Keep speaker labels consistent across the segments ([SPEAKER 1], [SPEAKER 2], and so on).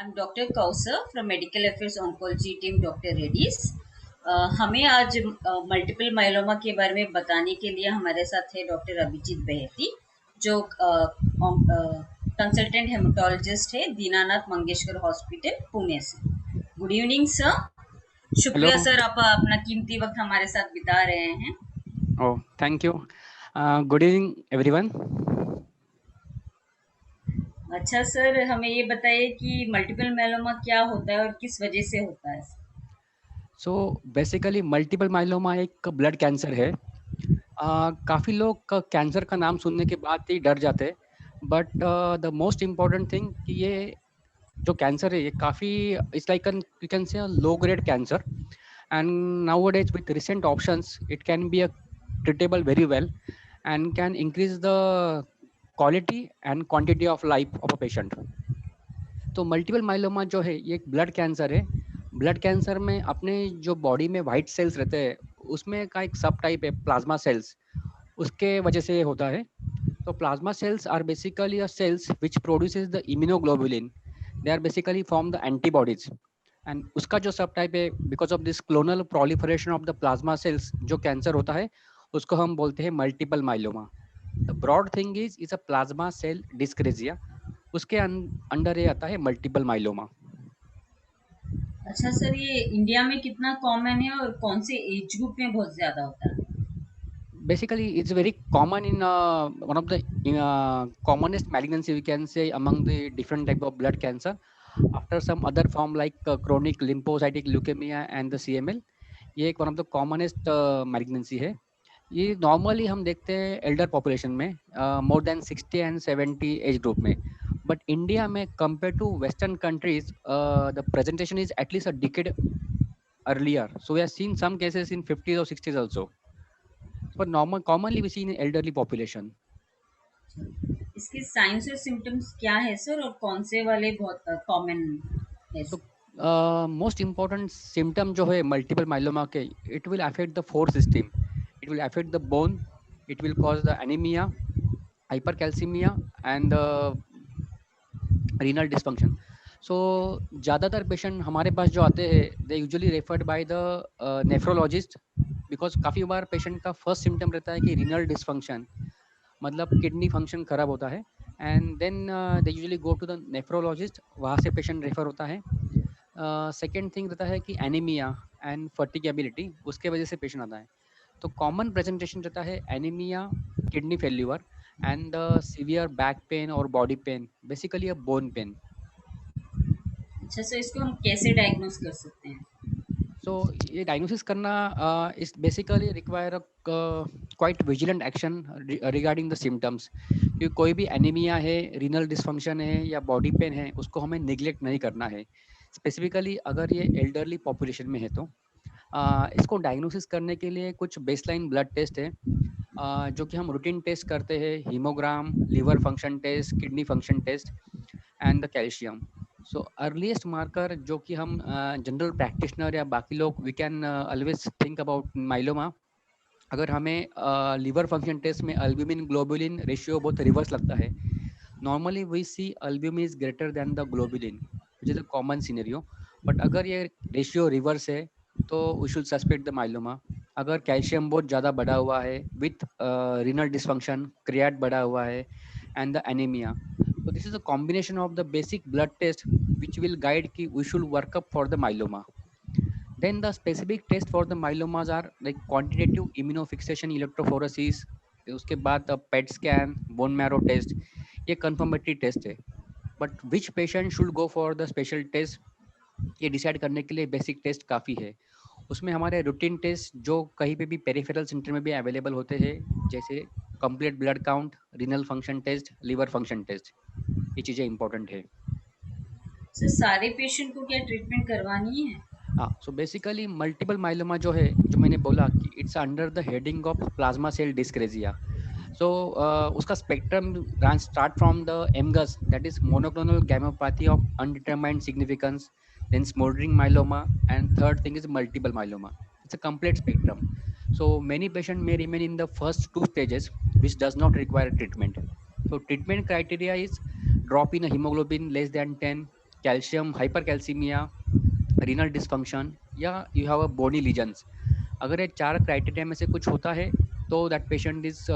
[SPEAKER 1] I'm Dr. Kausar from Medical Affairs Oncology team Dr. Reddy's. हमें आज multiple myeloma के बारे में बताने के लिए हमारे साथ है डॉक्टर अभिजीत बहेती जो कंसल्टेंट हेमेटोलॉजिस्ट है दीनानाथ मंगेशकर हॉस्पिटल पुणे से। Good evening sir.
[SPEAKER 2] हेलो।
[SPEAKER 1] शुक्रिया सर, आप अपना कीमती वक्त हमारे साथ बिता रहे हैं।
[SPEAKER 2] Oh, thank you. Good evening everyone.
[SPEAKER 1] अच्छा सर, हमें ये बताइए कि मल्टीपल माइलोमा क्या होता है और किस वजह से होता है।
[SPEAKER 2] सो बेसिकली मल्टीपल माइलोमा एक ब्लड कैंसर है। काफ़ी लोग कैंसर का नाम सुनने के बाद ही डर जाते हैं, but the most important thing कि ये जो कैंसर है ये काफ़ी it's like you can say low grade cancer, and nowadays with recent options it can be treatable very well and can increase the quality and quantity of life of a patient. तो multiple myeloma जो है ये एक blood cancer है। Blood cancer में अपने जो body में वाइट सेल्स रहते हैं उसमें का एक सब टाइप है प्लाज्मा सेल्स, उसके वजह से ये होता है। तो plasma cells are basically a cells which produces the immunoglobulin. They are basically form the antibodies, and उसका जो सब टाइप है because of this clonal proliferation of the plasma cells जो कैंसर होता है उसको हम बोलते हैं multiple myeloma. The broad thing is a plasma cell dyscrasia, उसके अंडर ये आता है मल्टीपल माइलोमा।
[SPEAKER 1] अच्छा सर, ये इंडिया में कितना कॉमन है और कौन से एज ग्रुप में बहुत ज्यादा होता है।
[SPEAKER 2] Basically, it's very common in one of the commonest malignancy we can say among the different type of blood cancer. After some other form like chronic lymphocytic leukemia and the CML, ये एक one of the commonest malignancy है। ये normally हम देखते हैं elder population में, more than 60 and 70 age group में। But India में compare to western countries the presentation is at least a decade earlier. So we have seen some cases in 50s or 60s also. But commonly we see in elderly population.
[SPEAKER 1] इसके science और symptoms क्या है sir, और कौन से वाले बहुत common है।
[SPEAKER 2] So most important symptom जो है multiple myeloma के, it will affect the four system. It will affect the bone, it will cause the anemia, hypercalcemia and renal dysfunction. So ज़्यादातर पेशेंट हमारे पास जो आते हैं they usually referred by the nephrologist, because काफ़ी बार patient का फर्स्ट सिम्टम रहता है कि रीनल डिसफंक्शन, मतलब किडनी फंक्शन खराब होता है, and then they usually go to the nephrologist, वहाँ से पेशेंट रेफर होता है। सेकेंड थिंग रहता है कि एनीमिया एंड फर्टिगेबिलिटी, उसके वजह से पेशेंट आता है। तो कॉमन प्रेजेंटेशन रहता है anaemia, kidney failure and severe back pain और body pain, basically a bone pain.
[SPEAKER 1] अच्छा सर, इसको हम कैसे डायग्नोस कर सकते हैं।
[SPEAKER 2] सो ये डायग्नोसिस करना is basically require quite vigilant action regarding the symptoms, क्योंकि कोई भी एनीमिया है, रीनल डिसफंक्शन है या बॉडी पेन है उसको हमें निगलेक्ट नहीं करना है। स्पेसिफिकली अगर ये एल्डरली पॉपुलेशन में है तो इसको डायग्नोसिस करने के लिए कुछ बेसलाइन ब्लड टेस्ट है, जो कि हम रूटीन टेस्ट करते हैं, haemogram, liver function test, kidney function test and the calcium. So earliest marker जो कि हम जनरल प्रैक्टिशनर या बाकी लोग we can always think about myeloma. अगर हमें लिवर फंक्शन टेस्ट में अल्ब्यूमिन ग्लोबुलिन रेशियो बहुत रिवर्स लगता है, normally we see albumin is greater than the globulin which is a common scenario. But अगर ये रेशियो रिवर्स है तो we should suspect the myeloma. अगर कैल्शियम बहुत ज़्यादा बढ़ा हुआ है विथ रीनल डिसफंक्शन, क्रियाट बढ़ा हुआ है and the anaemia, so this is a combination of the basic blood test which will guide ki we should work up for the myeloma. Then the specific test for the myelomas are like quantitative immunofixation electrophoresis, उसके बाद PET scan, bone marrow test, ये confirmatory test है। But which patient should go for the special test, ये decide करने के लिए basic test काफ़ी है। उसमें हमारे रूटीन टेस्ट जो कहीं पे भी पेरिफेरल सेंटर में भी अवेलेबल होते हैं, जैसे complete blood count, renal function test, liver function test, ये चीज़ें इंपॉर्टेंट है।
[SPEAKER 1] सर, सारे पेशेंट को क्या ट्रीटमेंट करवानी है।
[SPEAKER 2] हाँ, सो बेसिकली मल्टीपल माइलोमा जो है, जो मैंने बोला कि it's under the heading of plasma cell dyscrasia. So उसका spectrum run start from the MGUS, that is monoclonal gammopathy of undetermined significance, then smoldering myeloma, and third thing is multiple myeloma. It's a complete spectrum. So many patients may remain in the first two stages which does not require treatment. So treatment criteria is drop in a hemoglobin less than 10, calcium hypercalcaemia, renal dysfunction या you have a bony lesions. अगर ये 4 criteria में से कुछ होता है तो that patient is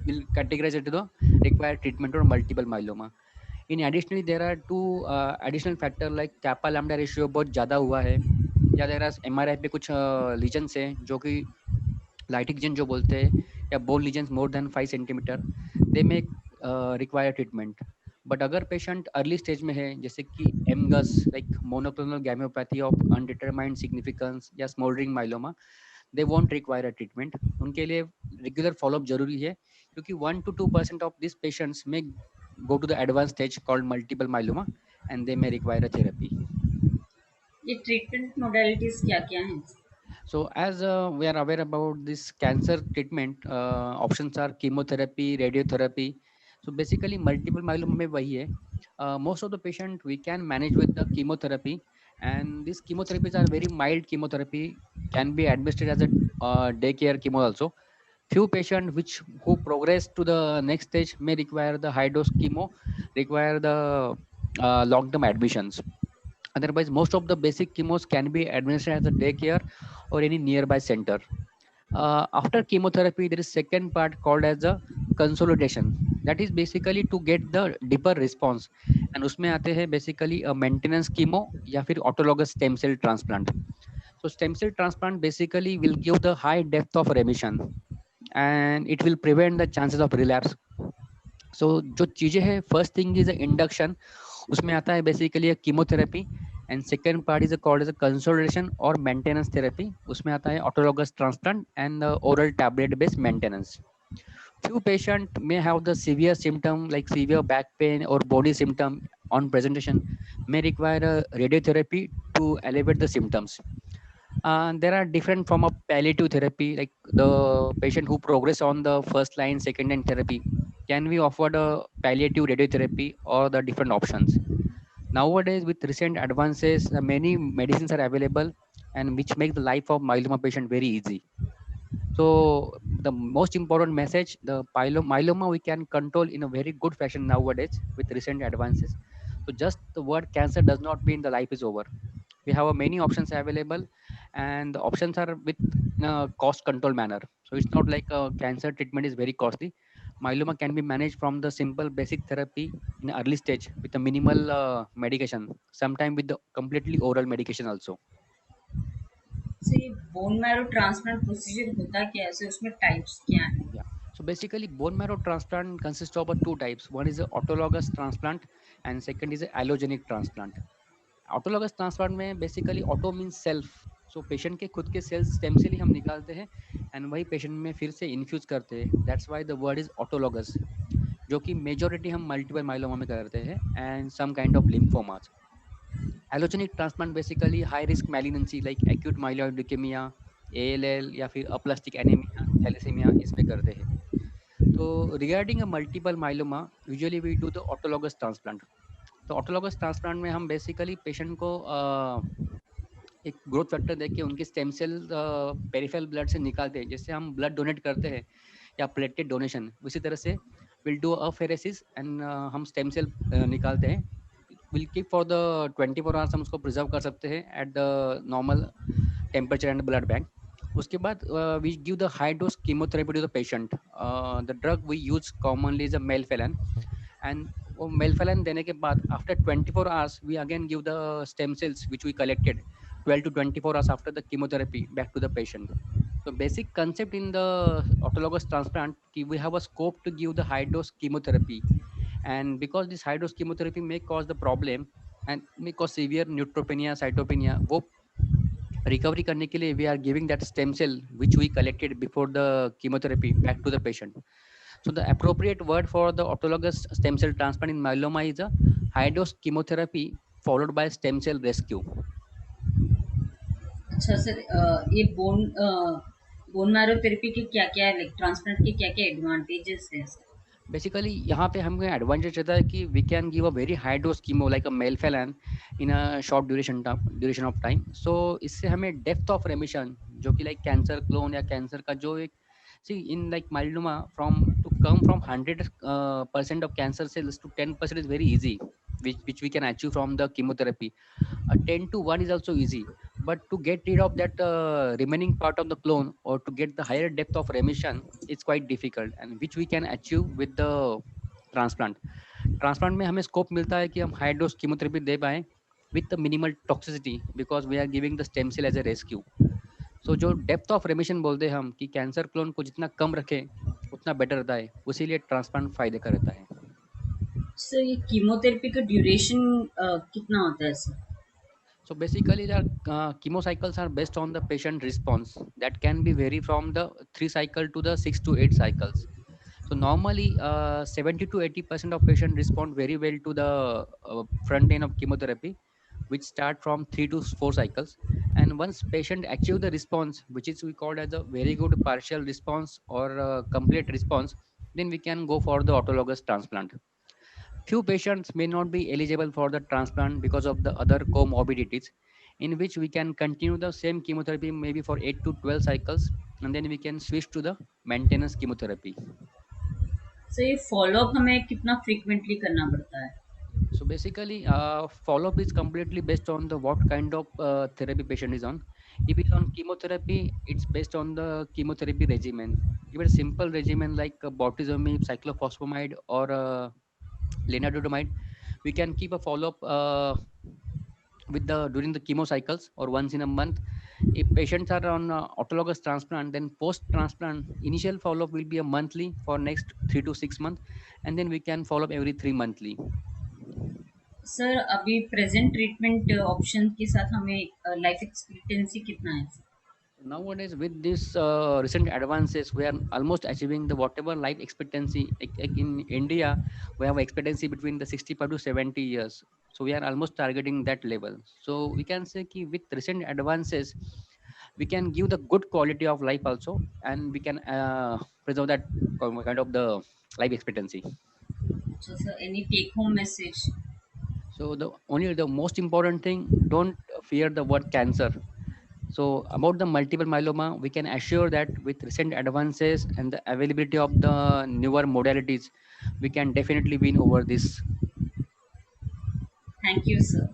[SPEAKER 2] will categorize it to the required treatment or multiple myeloma. In additionally, there are two additional factor like kappa lambda ratio बहुत ज़्यादा हुआ है, या देर MRI पे कुछ लीजन्स हैं जो कि लाइटिक लीजन जो बोलते हैं, या bone lesions more than 5 centimetre, they may require treatment. But अगर पेशेंट अर्ली स्टेज में है, जैसे कि MGUS like monoclonal gammopathy of undetermined significance या smouldering myeloma, they won't require a treatment. उनके लिए रेगुलर फॉलोअप जरूरी है, क्योंकि 1 to 2% ऑफ दिस पेशेंट्स में go to the advanced stage called multiple myeloma and they may require a therapy.
[SPEAKER 1] ये treatment modalities क्या क्या हैं?
[SPEAKER 2] So as we are aware about this cancer treatment, options are chemotherapy, radiotherapy. So basically multiple myeloma में वही है, most of the patient we can manage with the chemotherapy, and these chemotherapies are very mild chemotherapy, can be administered as a daycare chemo also. Few patients which who progress to the next stage may require the high dose chemo, require the long term admissions. Otherwise, most of the basic chemos can be administered as a daycare or any nearby center. After chemotherapy, there is second part called as a consolidation. That is basically to get the deeper response. And उसमें आते हैं basically a maintenance chemo या फिर autologous stem cell transplant. So stem cell transplant basically will give the high depth of remission and it will prevent the chances of relapse. So जो चीजें हैं, first thing is induction, उसमें आता है basically chemotherapy, and second part is called as a consolidation or maintenance therapy, उसमें आता है autologous transplant and the oral tablet based maintenance. Few patients may have the severe symptom like severe back pain or body symptom on presentation, may require a radiotherapy to alleviate the symptoms. There are different form of palliative therapy, like the patient who progress on the first line, second line therapy, can we offer the palliative radiotherapy or the different options. Nowadays, with recent advances, many medicines are available and which make the life of myeloma patient very easy. So the most important message, the myeloma we can control in a very good fashion nowadays with recent advances. So just the word cancer does not mean the life is over. We have many options available, and the options are with cost control manner. So it's not like cancer treatment is very costly. Myeloma can be managed from the simple basic therapy in early stage with a minimal medication, sometime with the completely oral medication also.
[SPEAKER 1] से bone marrow transplant procedure होता क्या है, ऐसे उसमें types क्या हैं?
[SPEAKER 2] Yeah. So basically, bone marrow transplant consists of two types. One is a autologous transplant, and second is a allogenic transplant. Autologous transplant में basically auto means self, so patient के खुद के सेल्स स्टेम सेल ही हम निकालते हैं and वही patient में फिर से इन्फ्यूज करते हैं, that's why the word is autologous, जो कि मेजोरिटी हम मल्टीपल माइलोमा में करते हैं and some kind of lymphomas. Allogenic transplant basically high risk malignancy like acute myeloid leukaemia, ALL या फिर अप्लास्टिक एनीमिया, थैलेसीमिया, इसमें करते हैं. तो regarding a multiple myeloma, usually we do the autologous transplant. तो ऑटोलॉगस ट्रांसप्लांट में हम basically patient को एक ग्रोथ फैक्टर देके उनके स्टेम सेल पेरिफेरल ब्लड से निकालते हैं, जैसे हम ब्लड डोनेट करते हैं या प्लेटलेट डोनेशन, उसी तरह से विल डू अफेरेसिस एंड हम स्टेम सेल निकालते हैं. Will keep for the 24 hours, हम उसको प्रिजर्व कर सकते हैं at the normal temperature and blood bank. उसके बाद we give the high dose chemotherapy to the patient. The drug we use commonly is a melphalan, and वो melphalan देने के बाद after 24 hours we again give the stem cells which we collected 12 to 24 hours after the chemotherapy back to the patient. So basic concept in the autologous transplant, we have a scope to give the high dose chemotherapy, and because this high dose chemotherapy may cause the problem and may cause severe neutropenia, cytopenia, वो recovery करने के लिए we are giving that stem cell which we collected before the chemotherapy back to the patient. So the appropriate word for the autologous stem cell transplant in myeloma is a high dose chemotherapy followed by stem cell rescue.
[SPEAKER 1] अच्छा sir, ये bone marrow therapy के क्या क्या है, transplant के क्या क्या advantages हैं सर?
[SPEAKER 2] बेसिकली यहाँ पे हमें एडवांटेज रहता है कि we can give a very high dose chemo like a melphalan in a short duration of time. So इससे हमें डेप्थ ऑफ रेमिशन, जो कि लाइक कैंसर क्लोन या कैंसर का जो एक सी इन like myeloma from to come from 100% of cancer cells to 10% is very easy. which we can achieve from the chemotherapy. 10 to 1 is also easy, but to get rid of that remaining part of the clone or to get the higher depth of remission, it's quite difficult, and which we can achieve with the transplant. Transplant में हमें scope मिलता है कि हम high dose chemotherapy दे पाएं with minimal toxicity because we are giving the stem cell as a rescue. So जो depth of रेमिशन बोलते हैं हम कि कैंसर क्लोन को जितना कम रखें उतना बेटर रहता है, उसीलिए ट्रांसप्लांट फायदे का रहता है.
[SPEAKER 1] सर ये कीमोथेरेपी का ड्यूरेशन कितना होता है sir?
[SPEAKER 2] So basically, the chemo cycles are based on the patient response. That can be vary from the 3 cycle to the 6 to 8 cycles. So normally, 70 to 80% of patients respond very well to the front end of chemotherapy, which start from 3 to 4 cycles. And once patient achieve the response, which is we call as a very good partial response or complete response, then we can go for the autologous transplant. Few patients may not be eligible for the transplant because of the other comorbidities, in which we can continue the same chemotherapy maybe for 8 to 12 cycles, and then we can switch to the maintenance chemotherapy.
[SPEAKER 1] Sir ये follow up हमें कितना frequently करना पड़ता है?
[SPEAKER 2] So basically, follow-up is completely based on the what kind of therapy patient is on. If it's on chemotherapy, it's based on the chemotherapy regimen. If it's a simple regimen like bortezomib, cyclophosphamide, or lenalidomide, we can keep a follow-up with the during the chemo cycles or once in a month. If patients are on autologous transplant, then post transplant initial follow-up will be a monthly for next 3 to 6 months, and then we can follow up every 3 monthly.
[SPEAKER 1] Sir अभी present treatment option के साथ हमें life expectancy कितना है?
[SPEAKER 2] Nowadays, with this recent advances, we are almost achieving the whatever life expectancy. Like in India, we have expectancy between the 65 to 70 years. So we are almost targeting that level. So we can say ki with recent advances, we can give the good quality of life also, and we can preserve that kind of the life expectancy.
[SPEAKER 1] So sir, any take home message?
[SPEAKER 2] So the most important thing, don't fear the word cancer. So about the multiple myeloma, we can assure that with recent advances and the availability of the newer modalities, we can definitely win over this.
[SPEAKER 1] Thank you sir.